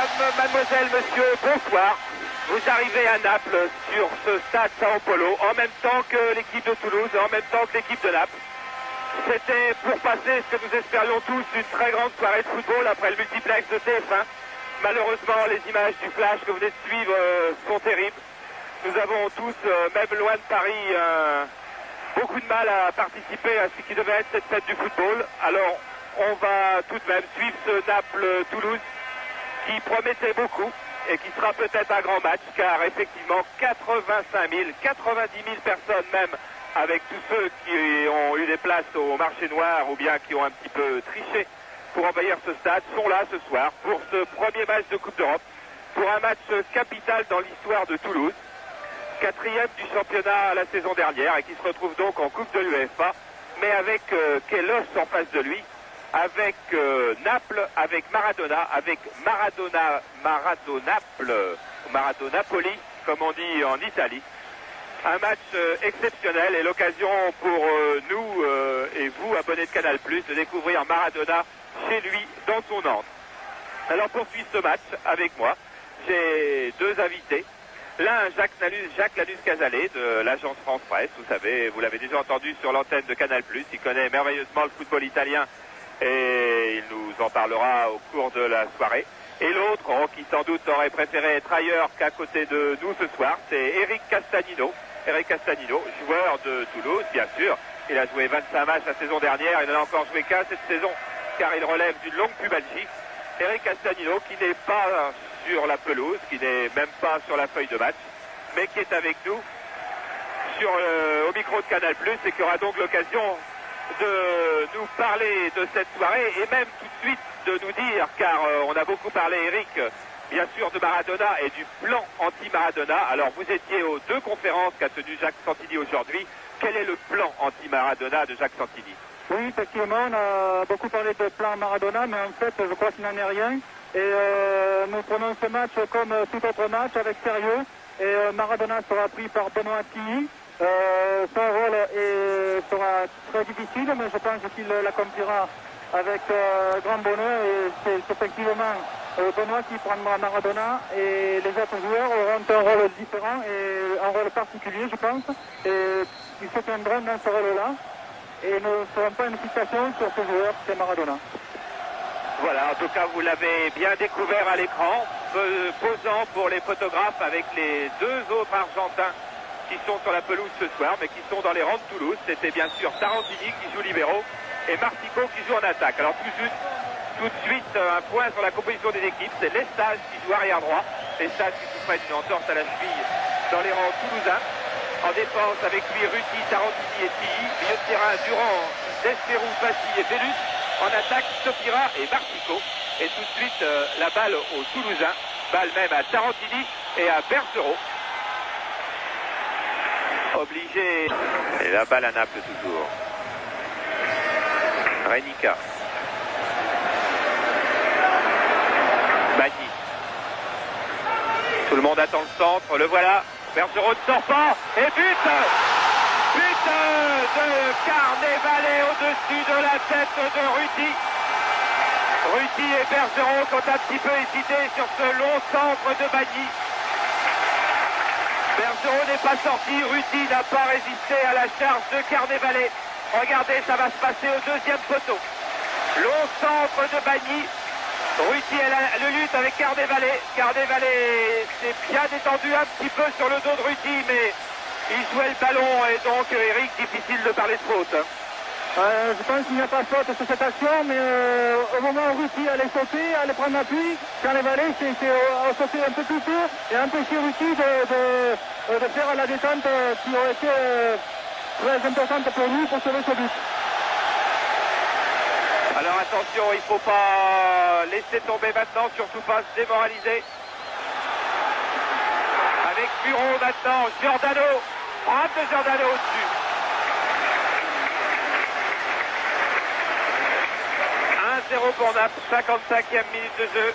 Mesdames, mademoiselles, messieurs, bonsoir. Vous arrivez à Naples sur ce stade Sao Paulo en même temps que l'équipe de Toulouse et en même temps que l'équipe de Naples. C'était pour passer ce que nous espérions tous une très grande soirée de football après le multiplex de TF1. Malheureusement, les images du flash que vous venez de suivre sont terribles. Nous avons tous, même loin de Paris, beaucoup de mal à participer à ce qui devait être cette fête du football. Alors, on va tout de même suivre ce Naples-Toulouse qui promettait beaucoup et qui sera peut-être un grand match, car effectivement 85 000, 90 000 personnes même, avec tous ceux qui ont eu des places au marché noir ou bien qui ont un petit peu triché pour envahir ce stade, sont là ce soir pour ce premier match de Coupe d'Europe, pour un match capital dans l'histoire de Toulouse, quatrième du championnat la saison dernière et qui se retrouve donc en Coupe de l'UEFA, mais avec Kélos en face de lui, avec Naples, avec Maradona, avec Maradonapoli, comme on dit en Italie. Un match exceptionnel et l'occasion pour nous et vous, abonnés de Canal+, de découvrir Maradona chez lui, dans son antre. Alors pour suivre ce match avec moi, j'ai deux invités. L'un, Jacques Lanus-Cazalet de l'agence France Presse. Vous savez, vous l'avez déjà entendu sur l'antenne de Canal+. Il connaît merveilleusement le football italien et il nous en parlera au cours de la soirée. Et l'autre, qui sans doute aurait préféré être ailleurs qu'à côté de nous ce soir, c'est Eric Castanino. Eric Castanino, joueur de Toulouse, bien sûr. Il a joué 25 matchs la saison dernière, il n'en a encore joué qu'un cette saison, car il relève d'une longue pubalgie. Eric Castanino, qui n'est pas sur la pelouse, qui n'est même pas sur la feuille de match, mais qui est avec nous au micro de Canal+, et qui aura donc l'occasion de nous parler de cette soirée et même tout de suite de nous dire, car on a beaucoup parlé, Eric, bien sûr, de Maradona et du plan anti-Maradona. Alors vous étiez aux deux conférences qu'a tenu Jacques Santini aujourd'hui. Quel est le plan anti-Maradona de Jacques Santini? Oui, effectivement, on a beaucoup parlé de plan Maradona, mais en fait, je crois qu'il n'en est rien. Et nous prenons ce match comme tout autre match, avec sérieux. Et Maradona sera pris par Benoît Tilly. Son rôle sera très difficile, mais je pense qu'il l'accomplira avec grand bonheur. Et c'est effectivement Benoît qui prendra Maradona, et les autres joueurs auront un rôle différent et un rôle particulier, je pense. Et ils se tiendront dans ce rôle-là. Et ne feront pas une fixation sur ce joueur, c'est Maradona. Voilà, en tout cas, vous l'avez bien découvert à l'écran, posant pour les photographes avec les deux autres Argentins qui sont sur la pelouse ce soir, mais qui sont dans les rangs de Toulouse. C'était bien sûr Tarantini qui joue libéraux et Martico qui joue en attaque. Alors tout de suite, un point sur la composition des équipes, c'est Lestage qui joue arrière droit. Lestage qui souffrait d'une entorse à la cheville dans les rangs toulousains. En défense avec lui, Ruti, Tarantini et Tilly. Milieu de terrain, Durand, Desperou, Fassi et Vélus. En attaque, Sopira et Martico. Et tout de suite, la balle aux Toulousains. Balle même à Tarantini et à Bergerot. Obligé. Et la balle à Naples toujours. Renica. Bagny. Tout le monde attend le centre. Le voilà. Bergerot ne sort pas. Et but de Carnevale au-dessus de la tête de Ruti. Ruti et Bergerot qui ont un petit peu hésité sur ce long centre de Bagny. Bergerot n'est pas sorti, Ruti n'a pas résisté à la charge de Carnevale. Regardez, ça va se passer au deuxième poteau. Long centre de Bagny. Ruti le lutte avec Carnevale. Carnevale s'est bien détendu un petit peu sur le dos de Ruti, mais il jouait le ballon et donc Eric, difficile de parler de faute. Je pense qu'il n'y a pas de faute sur cette action, mais au moment où Ruti allait sauter, allait prendre appui, Carnevale s'est sauté un peu plus tôt et empêché Ruti de faire la détente qui aurait été très importante pour lui pour sauver ce but. Alors attention, il ne faut pas laisser tomber maintenant, surtout pas se démoraliser. Avec Bureau maintenant, Giordano, frappe de Giordano au-dessus. 1-0 pour Naples, 55e minute de jeu.